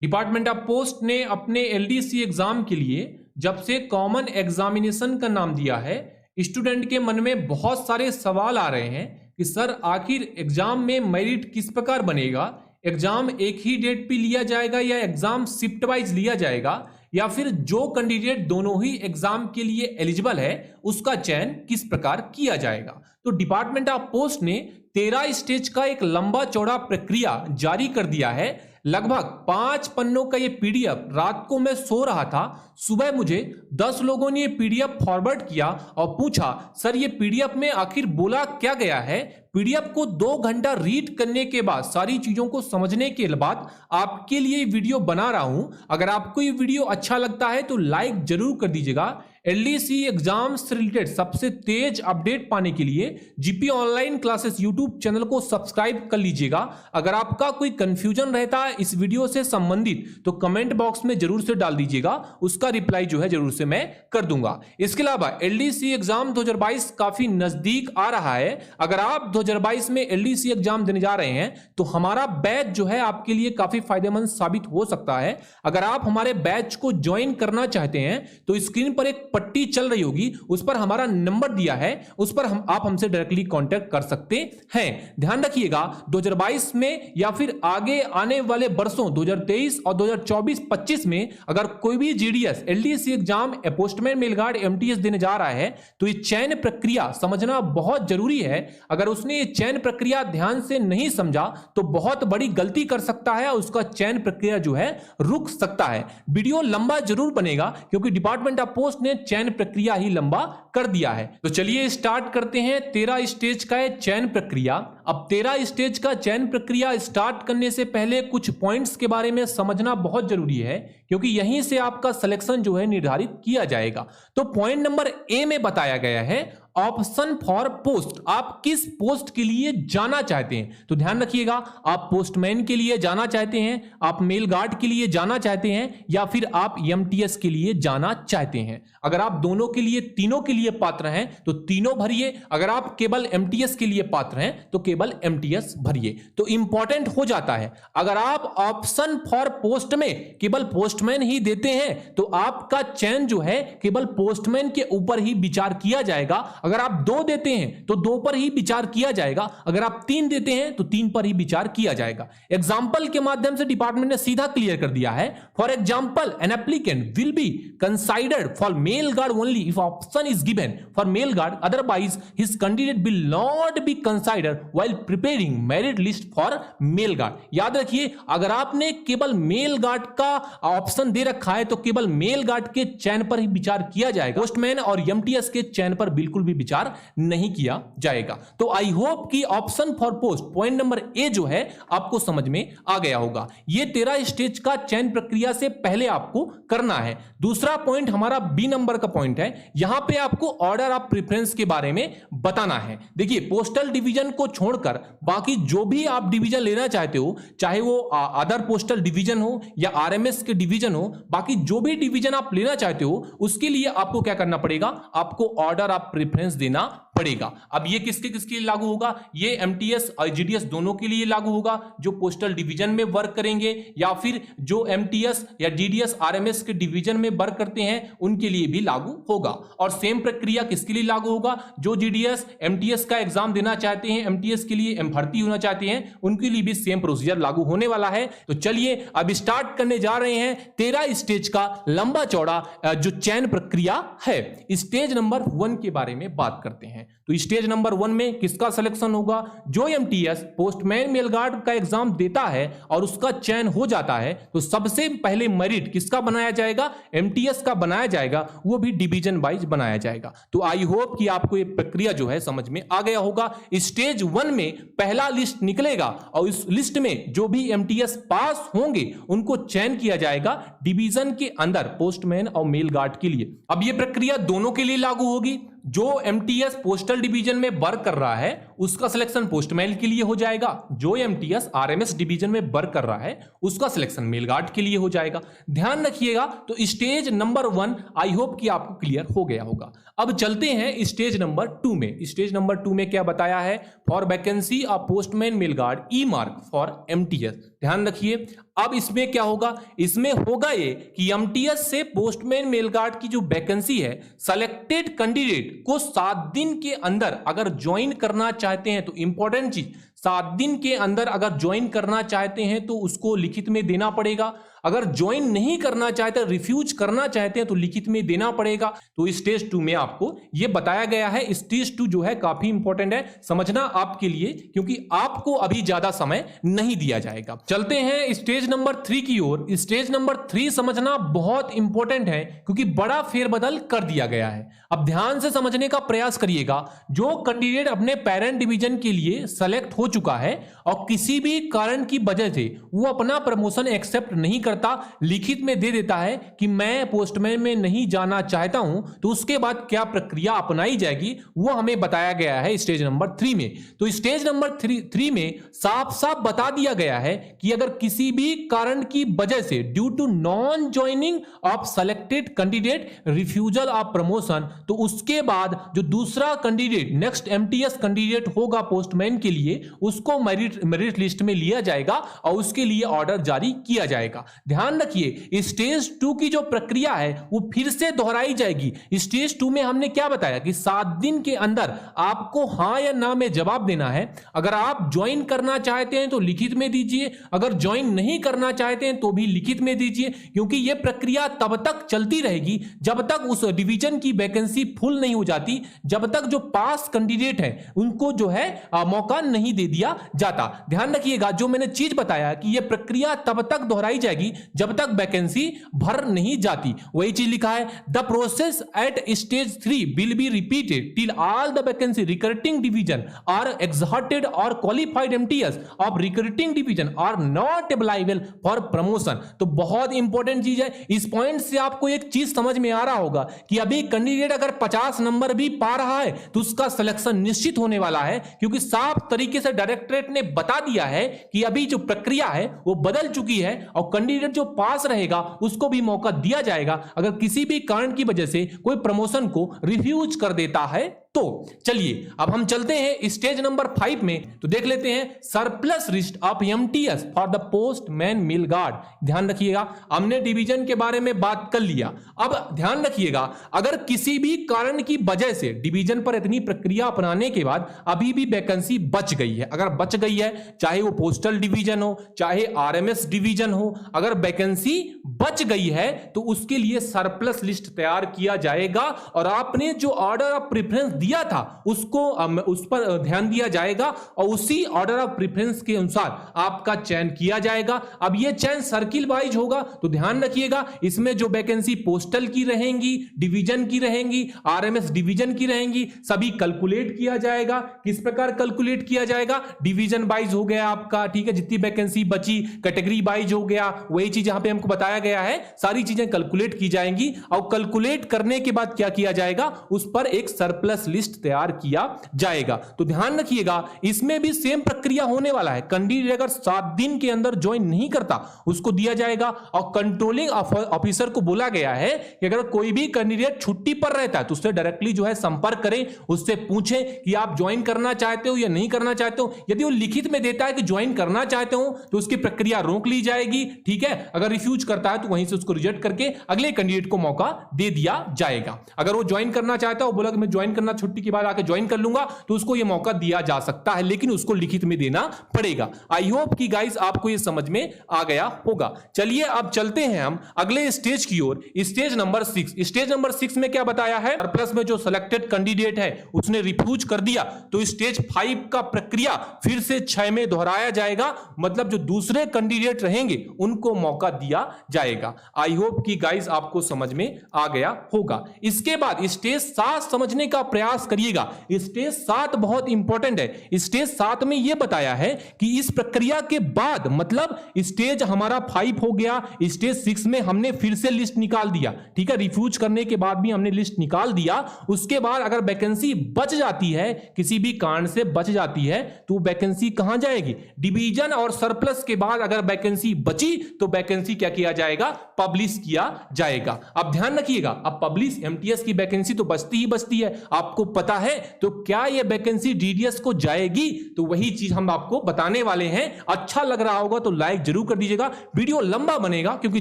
Department of post ने अपने LDC exam के लिए जब से कॉमन एग्जामिनेशन का नाम दिया है, स्टूडेंट के मन में बहुत सारे सवाल आ रहे हैं कि सर आखिर एग्जाम में मेरिट किस प्रकार बनेगा। एग्जाम एक ही डेट पे लिया जाएगा या एग्जाम शिफ्ट वाइज लिया जाएगा, या फिर जो कैंडिडेट दोनों ही एग्जाम के लिए एलिजिबल है उसका चयन किस प्रकार किया जाएगा। तो डिपार्टमेंट ऑफ पोस्ट ने 13 स्टेज का एक लंबा चौड़ा प्रक्रिया जारी कर दिया है। लगभग 5 पन्नों का ये पीडीएफ, रात को मैं सो रहा था, सुबह मुझे 10 लोगों ने ये पीडीएफ फॉरवर्ड किया और पूछा सर ये पीडीएफ में आखिर बोला क्या गया है। पीडीएफ को 2 घंटा रीड करने के बाद, सारी चीजों को समझने के बाद आपके लिए वीडियो बना रहा हूं। अगर आपको ये वीडियो अच्छा लगता है तो लाइक जरूर कर दीजिएगा। एलडीसी एग्जाम से रिलेटेड सबसे तेज अपडेट पाने के लिए GP online classes YouTube channel को सब्सक्राइब कर लीजिएगा। अगर आपका कोई कंफ्यूजन रहता है इस वीडियो से संबंधित तो कमेंट बॉक्स में जरूर से डाल दीजिएगा, उसका रिप्लाई जो है जरूर से मैं कर दूंगा। इसके अलावा एलडीसी एग्जाम 2022 काफी नजदीक आ रहा है। अगर आप 2022 में एलडीसी एग्जाम देने जा रहे हैं तो हमारा बैच जो है आपके लिए काफी फायदेमंद साबित हो सकता है। अगर आप हमारे बैच को ज्वाइन करना चाहते हैं तो स्क्रीन पर एक पट्टी चल रही होगी, उस पर हमारा नंबर दिया है, उस पर आप हमसे डायरेक्टली कांटेक्ट कर सकते हैं। ध्यान रखिएगा 2022 में या फिर आगे आने वाले वर्षों 2023 और 2024-25 में अगर कोई भी GDS, LDC exam, postman, mail guard, MTS देने जा रहा है तो ये चयन प्रक्रिया समझना बहुत जरूरी है। अगर उसने ये चयन प्रक्रिया ध्यान से नहीं समझा तो बहुत बड़ी गलती कर सकता है और उसका चयन प्रक्रिया जो है रुक सकता है। वीडियो लंबा जरूर बनेगा क्योंकि डिपार्टमेंट ऑफ पोस्ट ने चयन प्रक्रिया ही लंबा कर दिया है। तो चलिए स्टार्ट करते हैं 13 स्टेज का चयन प्रक्रिया। अब 13 स्टेज का चयन प्रक्रिया स्टार्ट करने से पहले कुछ पॉइंट्स के बारे में समझना बहुत जरूरी है क्योंकि यहीं से आपका सिलेक्शन जो है निर्धारित किया जाएगा। तो पॉइंट नंबर ए में बताया गया है ऑप्शन फॉर पोस्ट, आप किस पोस्ट के लिए जाना चाहते हैं। तो ध्यान रखिएगा, आप पोस्टमैन के लिए जाना चाहते हैं, आप मेल गार्ड के लिए जाना चाहते हैं, या फिर आप एमटीएस के लिए जाना चाहते हैं। अगर आप दोनों के लिए, तीनों के लिए पात्र हैं तो तीनों भरिए। अगर आप केवल एमटीएस के लिए पात्र हैं तो केवल एमटीएस भरिए। तो इंपॉर्टेंट हो जाता है, अगर आप ऑप्शन फॉर पोस्ट में केवल पोस्टमैन ही देते हैं तो आपका चयन जो है केवल पोस्टमैन के ऊपर ही विचार किया जाएगा। अगर आप 2 देते हैं तो 2 पर ही विचार किया जाएगा, अगर आप 3 देते हैं तो 3 पर ही विचार किया जाएगा। एग्जाम्पल के माध्यम से डिपार्टमेंट ने सीधा क्लियर कर दिया है। For example, an applicant will be considered for mail guard only if option is given for mail guard, otherwise his candidate will not be considered while preparing merit list for mail guard. याद रखिए, अगर आपने केवल mail guard का option दे रखा है तो केवल मेल गार्ड के चयन पर ही विचार किया जाएगा, पोस्टमैन और एमटीएस के चयन पर बिल्कुल भी विचार नहीं किया जाएगा। तो आई होप कि option for post point number A जो है आपको समझ में आ गया होगा। ये 13 स्टेज का चयन प्रक्रिया से पहले आपको करना है। दूसरा पॉइंट हमारा बी नंबर का पॉइंट है, यहां पे आपको ऑर्डर ऑफ प्रेफरेंस के बारे में बताना है। देखिए, पोस्टल डिवीजन को छोड़कर बाकी जो भी आप डिवीजन लेना चाहते हो, चाहे वो अदर पोस्टल डिवीजन हो या आरएमएस के डिवीजन हो, बाकी जो भी डिवीजन आप लेना चाहते हो उसके लिए आपको क्या करना पड़ेगा, आपको ऑर्डर ऑफ प्रेफरेंस देना पड़ेगा। अब ये किसके किसके लिए लागू होगा, ये एमटीएस और जीडीएस दोनों के लिए लागू होगा जो पोस्टल डिवीजन में वर्क करेंगे, या फिर जो एमटीएस या जीडीएस आरएमएस के डिवीजन में वर्क करते हैं उनके लिए भी लागू होगा। और सेम प्रक्रिया किसके लिए लागू होगा, जो जीडीएस एमटीएस का एग्जाम देना चाहते हैं, एमटीएस के लिए भर्ती होना चाहते हैं, उनके लिए भी सेम प्रोसीजर लागू होने वाला है। तो चलिए अब स्टार्ट करने जा रहे हैं 13 स्टेज का लंबा चौड़ा जो चयन प्रक्रिया है। स्टेज नंबर 1 के बारे में बात करते हैं। तो स्टेज नंबर 1 में किसका सिलेक्शन होगा, जो एमटीएस पोस्टमैन मेल गार्ड का एग्जाम देता है और उसका चयन हो जाता है तो सबसे पहले मेरिट किसका बनाया जाएगा, एमटीएस का बनाया जाएगा, वो भी डिवीजन वाइज बनाया जाएगा। तो आई होप कि आपको ये प्रक्रिया जो है समझ में आ गया होगा। स्टेज 1 में पहला लिस्ट निकलेगा और इस लिस्ट में जो भी एमटीएस पास होंगे उनको चयन किया जाएगा डिवीजन के अंदर पोस्टमैन और मेल गार्ड के लिए। अब ये प्रक्रिया दोनों के लिए लागू होगी। जो एमटीएस पोस्टल डिवीजन में वर्क कर रहा है उसका सिलेक्शन पोस्टमैन के लिए हो जाएगा, जो एमटीएस आरएमएस डिवीजन में वर्क कर रहा है उसका सिलेक्शन मेल गार्ड के लिए हो जाएगा। ध्यान रखिएगा। तो स्टेज नंबर 1 आई होप कि आपको क्लियर हो गया होगा। अब चलते हैं स्टेज नंबर 2 में। स्टेज नंबर 2 में क्या बताया है, for vacancy of postman mail guard earmark for MTS. ध्यान रखिए, अब इसमें क्या होगा, इसमें होगा ये कि एमटीएस से पोस्टमैन मेल गार्ड की जो वैकेंसी है, सेलेक्टेड कैंडिडेट को 7 दिन के अंदर अगर ज्वाइन करना चाहते हैं, तो इंपॉर्टेंट चीज 7 दिन के अंदर अगर ज्वाइन करना चाहते हैं तो उसको लिखित में देना पड़ेगा। अगर ज्वाइन नहीं करना चाहते, रिफ्यूज करना चाहते हैं तो लिखित में देना पड़ेगा। तो स्टेज 2 में आपको यह बताया गया है। स्टेज 2 जो है काफी इंपॉर्टेंट है समझना आपके लिए, क्योंकि आपको अभी ज्यादा समय नहीं दिया जाएगा। चलते हैं स्टेज नंबर 3 की ओर। स्टेज नंबर 3 समझना बहुत इंपॉर्टेंट है, क्योंकि बड़ा फेरबदल कर दिया गया है। अब ध्यान से समझने का प्रयास करिएगा। जो कैंडिडेट अपने पेरेंट डिवीजन के लिए सेलेक्ट हो चुका है और किसी भी कारण की वजह से वो अपना प्रमोशन एक्सेप्ट नहीं करता, लिखित में दे देता है कि मैं पोस्टमैन में नहीं जाना चाहता हूं, तो उसके बाद क्या प्रक्रिया अपनाई जाएगी वो हमें बताया गया है स्टेज नंबर 3 में। तो स्टेज नंबर 3 में साफ साफ बता दिया गया है कि अगर किसी भी कारण की वजह से due to non joining of selected candidate refusal of promotion, तो उसके बाद जो दूसरा कैंडिडेट नेक्स्ट एमटीएस कैंडिडेट होगा पोस्टमैन के लिए, उसको मेरिट लिस्ट में लिया जाएगा और उसके लिए ऑर्डर जारी किया जाएगा। ध्यान रखिए स्टेज 2 की जो प्रक्रिया है वो फिर से दोहराई जाएगी। स्टेज 2 में हमने क्या बताया कि 7 दिन के अंदर आपको हां या ना में जवाब देना है। अगर आप ज्वाइन करना चाहते हैं तो लिखित में दीजिए, अगर ज्वाइन नहीं करना चाहते हैं तो भी लिखित में दीजिए, क्योंकि यह प्रक्रिया तब तक चलती रहेगी जब तक उस डिवीजन की वैकेंसी फुल नहीं हो जाती, जब तक जो पास कैंडिडेट है उनको जो है मौका नहीं दे दिया जाता। ध्यान रखिएगा जो मैंने चीज बताया कि यह प्रक्रिया तब तक दोहराई जाएगी जब तक वैकेंसी भर नहीं जाती। वही चीज लिखा है, the process at stage 3 will be repeated till all the vacancy recruiting division are exhausted और qualified MTS of recruiting division are not available for promotion. तो बहुत इंपॉर्टेंट चीज है। इस पॉइंट से आपको एक चीज समझ में आ रहा होगा कि अभी कैंडिडेट अगर 50 नंबर भी पा रहा है तो उसका सिलेक्शन निश्चित होने वाला है, क्योंकि साफ तरीके से डायरेक्टरेट ने बता दिया है कि अभी जो प्रक्रिया है वो बदल चुकी है और कैंडिडेट जो पास रहेगा उसको भी मौका दिया जाएगा अगर किसी भी कारण की वजह से कोई प्रमोशन को रिफ्यूज कर देता है तो। चलिए अब हम चलते हैं स्टेज नंबर 5 में, तो देख लेते हैं surplus list of MTS for the postman mail guard. ध्यान रखिएगा हमने डिवीजन के बारे में बात कर लिया। अब ध्यान रखिएगा अगर किसी भी कारण की वजह से डिवीजन पर इतनी प्रक्रिया अपनाने के बाद अभी भी वैकेंसी बच गई है, अगर बच गई है चाहे वो पोस्टल डिवीजन हो चाहे आरएमएस डिवीजन हो, अगर वैकेंसी बच गई है तो उसके लिए सरप्लस लिस्ट तैयार किया जाएगा और आपने जो ऑर्डर ऑफ प्रेफरेंस दिया था उसको उस पर ध्यान दिया जाएगा और उसी ऑर्डर ऑफ प्रेफरेंस के अनुसार आपका चयन किया जाएगा। अब यह चयन सर्किल वाइज होगा, तो ध्यान रखिएगा इसमें जो वैकेंसी पोस्टल की रहेंगी, डिवीजन की रहेंगी, आरएमएस डिवीजन की रहेंगी, सभी कैलकुलेट किया जाएगा। किस प्रकार कैलकुलेट किया जाएगा, डिवीजन वाइज हो गया आपका, ठीक है, जितनी वैकेंसी बची कैटेगरी वाइज हो गया, वही चीज यहां पे हमको बताया गया है, सारी चीजें कैलकुलेट की जाएंगी और कैलकुलेट करने के बाद क्या किया जाएगा, उस पर एक सरप्लस लिस्ट तैयार किया जाएगा। तो ध्यान रखिएगा इसमें भी सेम प्रक्रिया होने वाला है। कैंडिडेट अगर 7 दिन के अंदर ज्वाइन नहीं करता उसको दिया जाएगा और कंट्रोलिंग ऑफिसर को बोला गया है कि अगर कोई भी कैंडिडेट छुट्टी पर रहता है तो उससे डायरेक्टली जो है संपर्क करें, उससे पूछें कि आप ज्वाइन करना चाहते हो या नहीं करना चाहते हो। यदि वो लिखित में देता है कि ज्वाइन करना चाहते हो तो उसकी प्रक्रिया रोक ली जाएगी, ठीक है। अगर रिफ्यूज करता है तो वहीं से उसको रिजेक्ट करके अगले कैंडिडेट को मौका दे दिया जाएगा। अगर वो ज्वाइन करना चाहता है, वो बोला कि मैं ज्वाइन करना छुट्टी के बाद आके ज्वाइन कर लूंगा, तो उसको ये मौका दिया जा सकता है, लेकिन उसको लिखित में देना पड़ेगा। आई होप कि गाइस आपको ये समझ में आ गया होगा। चलिए अब चलते हैं हम अगले स्टेज की ओर, स्टेज नंबर 6। स्टेज नंबर 6 में क्या बताया है, प्लस में जो सिलेक्टेड कैंडिडेट है उसने रिफ्यूज कर दिया तो स्टेज 5 का प्रक्रिया फिर से 6 में दोहराया जाएगा, मतलब जो दूसरे कैंडिडेट रहेंगे उनको मौका दिया जाएगा। आई होप कि गाइस आपको समझ में आ गया होगा। इसके बाद स्टेज 7 समझने का प्रयास करिएगा। स्टेज 7 बहुत इंपॉर्टेंट है। स्टेज 7 में यह बताया है कि इस प्रक्रिया के बाद, मतलब स्टेज हमारा 5 हो गया, स्टेज 6 में हमने फिर से लिस्ट निकाल दिया, ठीक है, रिफ्यूज करने के बाद भी हमने लिस्ट निकाल दिया। उसके बाद अगर वैकेंसी बच जाती है, किसी भी कारण से बच जाती है, तो वैकेंसी कहां जाएगी, डिवीजन और सरप्लस के बाद अगर वैकेंसी बची तो वैकेंसी क्या किया जाएगा, जाएगा, पब्लिश किया जाएगा। अब ध्यान रखिएगा, अब पब्लिश एमटीएस की वैकेंसी तो बचती ही बचती है, आपको पता है, तो क्या यह वैकेंसी डीडीएस को जाएगी, तो वही चीज हम आपको बताने वाले हैं। अच्छा लग रहा होगा तो लाइक जरूर कर दीजिएगा। वीडियो लंबा बनेगा क्योंकि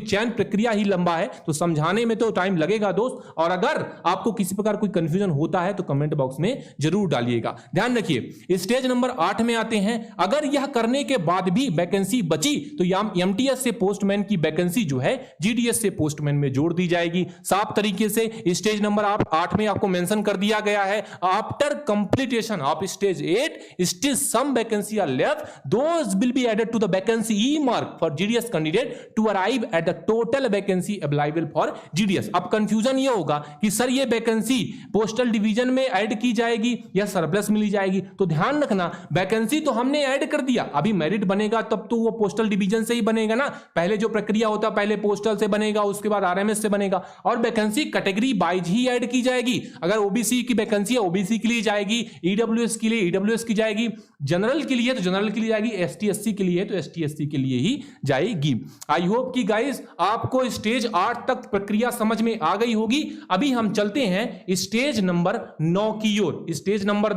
चयन प्रक्रिया ही लंबा है, तो समझाने में तो टाइम लगेगा दोस्त। और अगर आपको किसी प्रकार कोई कंफ्यूजन होता है तो कमेंट बॉक्स में जरूर डालिएगा। ध्यान रखिए, स्टेज नंबर 8 में आते हैं। अगर यह करने के बाद भी वैकेंसी बची तो एमटीएस से पोस्टमैन की वैकेंसी जो है जीडीएस से पोस्टमैन में जोड़ दी जाएगी। साफ तरीके से स्टेज नंबर 8 में आपको मेंशन कर दिया गया है, after completion of stage 8 still some vacancy are left, those will be added to the vacancy earmark for GDS candidate to arrive at the total vacancy available for GDS. अब confusion ये होगा कि sir ये vacancy postal division में add की जाएगी या surplus मिली जाएगी, तो ध्यान रखना, वैकेंसी तो हमने ऐड कर दिया, अभी मेरिट बनेगा तब तो वो पोस्टल डिवीजन से ही बनेगा ना। पहले जो प्रक्रिया होता है, पहले पोस्टल से बनेगा, उसके बाद आरएमएस से बनेगा, और वैकेंसी कैटेगरी वाइज ही ऐड की जाएगी। अगर ओबीसी की वैकेंसी है ओबीसी के लिए जाएगी, ईडब्ल्यूएस के लिए ईडब्ल्यूएस की जाएगी, जनरल के लिए तो जनरल के लिए जाएगी, एसटी एससी के लिए तो एसटी एससी के लिए ही जाएगी। आई होप कि गाइस आपको स्टेज 8 तक प्रक्रिया समझ में आ गई होगी। अभी हम चलते हैं स्टेज नंबर 9 की ओर। स्टेज नंबर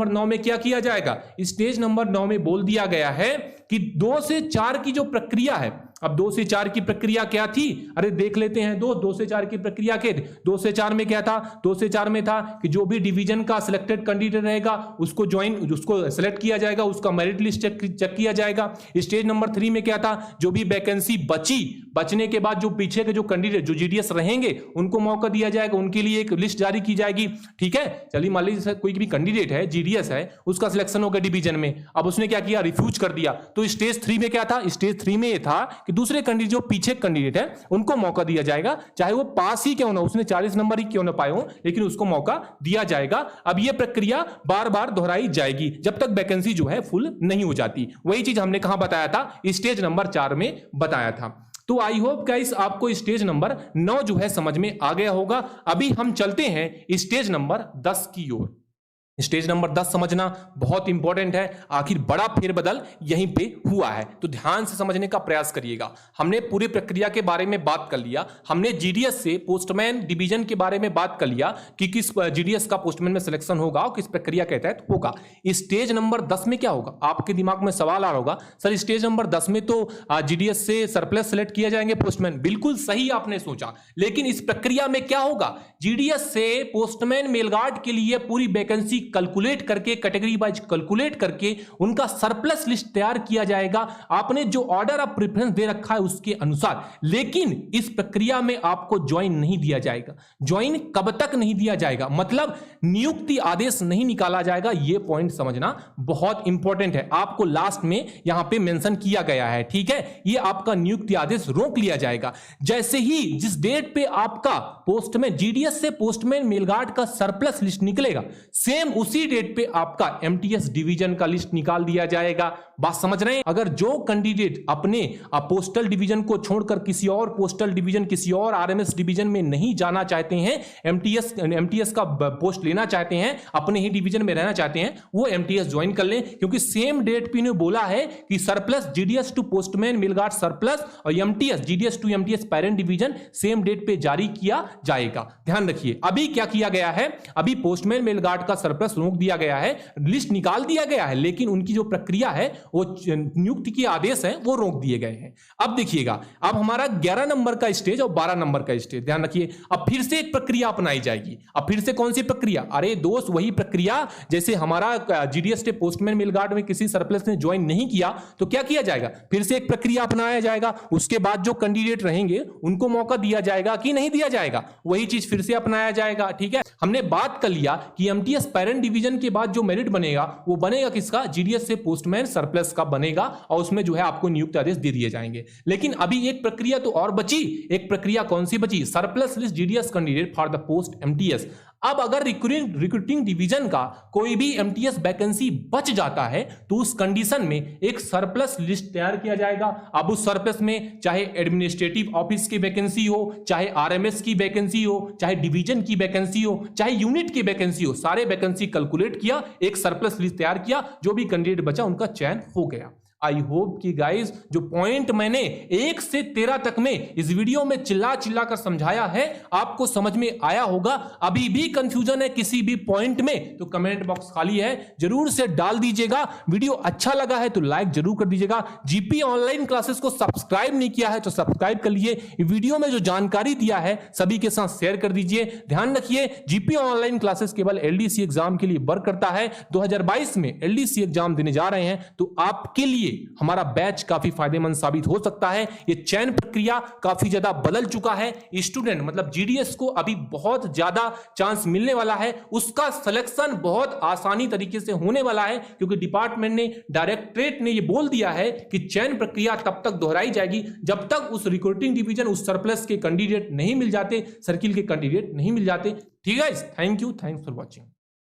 9 में क्या किया जाएगा? स्टेज नंबर 9 में बोल दिया गया है कि 2 से 4 की जो प्रक्रिया है, अब 2 से 4 की प्रक्रिया क्या थी, अरे देख लेते हैं। 2 से 4 की प्रक्रिया के 2 से 4 में क्या था? 2 से 4 में था कि जो भी डिवीजन का सिलेक्टेड कैंडिडेट रहेगा उसको उसको सिलेक्ट किया जाएगा, उसका मेरिट लिस्ट चेक किया जाएगा। स्टेज नंबर 3 में क्या था? जो भी वैकेंसी बचने के बाद जो पीछे के जो कैंडिडेट जो जीडीएस रहेंगे उनको मौका दिया जाएगा, उनके लिए एक लिस्ट जारी की जाएगी। ठीक है, चलिए मान लीजिए कोई भी कैंडिडेट है जीडीएस है, उसका सिलेक्शन हो गया डिवीजन में, अब उसने क्या किया? रिफ्यूज कर दिया। तो स्टेज 3 में क्या था? स्टेज 3 में ये था कि दूसरे कैंडिडेट जो पीछे कैंडिडेट है उनको मौका दिया जाएगा, चाहे वो पास ही क्यों ना, उसने 40 नंबर ही क्यों ना पाए हो, लेकिन उसको मौका दिया जाएगा। अब ये प्रक्रिया बार बार दोहराई जाएगी जब तक वैकेंसी जो है फुल नहीं हो जाती। वही चीज हमने कहां बताया था? स्टेज नंबर 4 में बताया था। तो आई होप गाइस आपको स्टेज नंबर 9 जो है समझ में आ गया होगा। अभी हम चलते हैं स्टेज नंबर 10 की ओर। स्टेज नंबर 10 समझना बहुत इंपॉर्टेंट है, आखिर बड़ा फेरबदल यहीं पे हुआ है, तो ध्यान से समझने का प्रयास करिएगा। हमने पूरी प्रक्रिया के बारे में बात कर लिया, हमने जीडीएस से पोस्टमैन डिवीजन के बारे में बात कर लिया कि किस जीडीएस का पोस्टमैन में सिलेक्शन होगा और किस प्रक्रिया के तहत होगा। स्टेज नंबर 10 में क्या होगा? आपके दिमाग में सवाल आ रहा होगा, सर स्टेज नंबर 10 में तो जीडीएस से सरप्लस सेलेक्ट किया जाएंगे पोस्टमैन। बिल्कुल सही आपने सोचा, लेकिन इस प्रक्रिया में क्या होगा? जीडीएस से पोस्टमैन मेलगार्ड के लिए पूरी वैकेंसी कैलकुलेट करके, कैटेगरी वाइज कैलकुलेट करके उनका सरप्लस लिस्ट तैयार किया जाएगा, आपने जो ऑर्डर ऑफ प्रेफरेंस दे रखा है उसके अनुसार। लेकिन इस प्रक्रिया में आपको ज्वाइन नहीं दिया जाएगा। ज्वाइन कब तक नहीं दिया जाएगा? मतलब नियुक्ति आदेश नहीं निकाला जाएगा। यह पॉइंट समझना बहुत इंपॉर्टेंट है, आपको लास्ट में यहां पे मेंशन किया गया है। ठीक है, यह आपका नियुक्ति आदेश रोक लिया जाएगा। जैसे ही जिस डेट पे आपका पोस्टमैन जीडीएस से पोस्टमैन मेलगार्ड का सरप्लस लिस्ट निकलेगा, सेम उसी डेट पे आपका एमटीएस डिवीजन का लिस्ट निकाल दिया जाएगा। बात समझ रहे हैं? अगर जो कैंडिडेट अपने पोस्टल डिवीजन को छोड़कर किसी और पोस्टल डिवीजन, किसी और आरएमएस डिवीजन में नहीं जाना चाहते हैं, एमटीएस का पोस्ट लेना चाहते हैं, अपने ही डिवीजन में रहना चाहते हैं, वो एमटीएस ज्वाइन कर लें, क्योंकि सेम डेट पे इन्होंने बोला है कि surplus GDS to postman mail guard surplus और MTS GDS to MTS parent division same date पे जारी किया जाएगा। ध्यान रखिए, अभी क्या किया गया है? अभी पोस्टमैन मेलगार्ड का सरप्लस रोक दिया गया है, लिस्ट निकाल दिया गया है, लेकिन उनकी जो प्रक्रिया है, वो नियुक्ति के आदेश हैं, वो रोक दिए गए हैं। अब देखिएगा, अब हमारा 11 नंबर का स्टेज और 12 नंबर का स्टेज, ध्यान रखिए, अब फिर से एक प्रक्रिया अपनाई जाएगी। अब फिर से कौन सी प्रक्रिया? अरे दोस्त, वही प्रक्रिया जैसे हमारा जीडीएस से पोस्टमैन मेलगार्ड में किसी सरप्लस ने ज्वाइन नहीं किया तो क्या किया जाएगा? फिर से एक प्रक्रिया अपनाया जाएगा। उसके बाद जो कैंडिडेट रहेंगे उनको मौका दिया जाएगा कि नहीं दिया जाएगा, वही चीज फिर से अपनाया जाएगा। ठीक है, हमने बात कर लिया कि एमटीएस पेरेंट डिवीजन के बाद जो मेरिट बनेगा वो बनेगा किसका? जीडीएस से पोस्टमैन सरप्लस का बनेगा, और उसमें जो है आपको नियुक्ति आदेश दे दिए जाएंगे। लेकिन अभी एक प्रक्रिया तो और बची। एक प्रक्रिया कौन सी बची? Surplus list GDS candidate for the post MTS. अब अगर रिक्रूटिंग डिवीजन का कोई भी एमटीएस वैकेंसी बच जाता है तो उस कंडीशन में एक सरप्लस लिस्ट तैयार किया जाएगा। अब उस सरप्लस में चाहे एडमिनिस्ट्रेटिव ऑफिस की वैकेंसी हो, चाहे आरएमएस की वैकेंसी हो, चाहे डिवीजन की वैकेंसी हो, चाहे यूनिट की वैकेंसी हो, सारे वैकेंसी कैलकुलेट किया, एक सरप्लस लिस्ट तैयार किया, जो भी कैंडिडेट बचा उनका चयन हो गया। आई होप कि गाइस जो पॉइंट मैंने 1 से 13 तक में इस वीडियो में चिल्ला चिल्ला कर समझाया है आपको समझ में आया होगा। अभी भी कंफ्यूजन है किसी भी पॉइंट में तो कमेंट बॉक्स खाली है, जरूर से डाल दीजिएगा। वीडियो अच्छा लगा है तो लाइक जरूर कर दीजिएगा। जीपी ऑनलाइन क्लासेस को सब्सक्राइब नहीं किया है तो सब्सक्राइब कर लीजिए। वीडियो में जो जानकारी दिया है सभी के साथ शेयर कर दीजिए। ध्यान रखिए जीपी ऑनलाइन क्लासेस केवल एलडीसी एग्जाम के लिए वर्क करता है। 2022 में एलडीसी एग्जाम देने जा रहे हैं तो आपके लिए हमारा बैच काफी फायदेमंद साबित हो सकता है। ये चयन प्रक्रिया काफी ज्यादा बदल चुका है। स्टूडेंट मतलब जीडीएस को अभी बहुत ज्यादा चांस मिलने वाला है, उसका सिलेक्शन बहुत आसानी तरीके से होने वाला है क्योंकि डिपार्टमेंट ने, डायरेक्टरेट ने ये बोल दिया है कि चयन प्रक्रिया तब तक दोहराई जाएगी जब तक उस रिक्रूटिंग डिवीजन, उस सरप्लस के कैंडिडेट नहीं मिल जाते, सर्किल के कैंडिडेट नहीं मिल जाते। ठीक है, thank you, thanks for watching.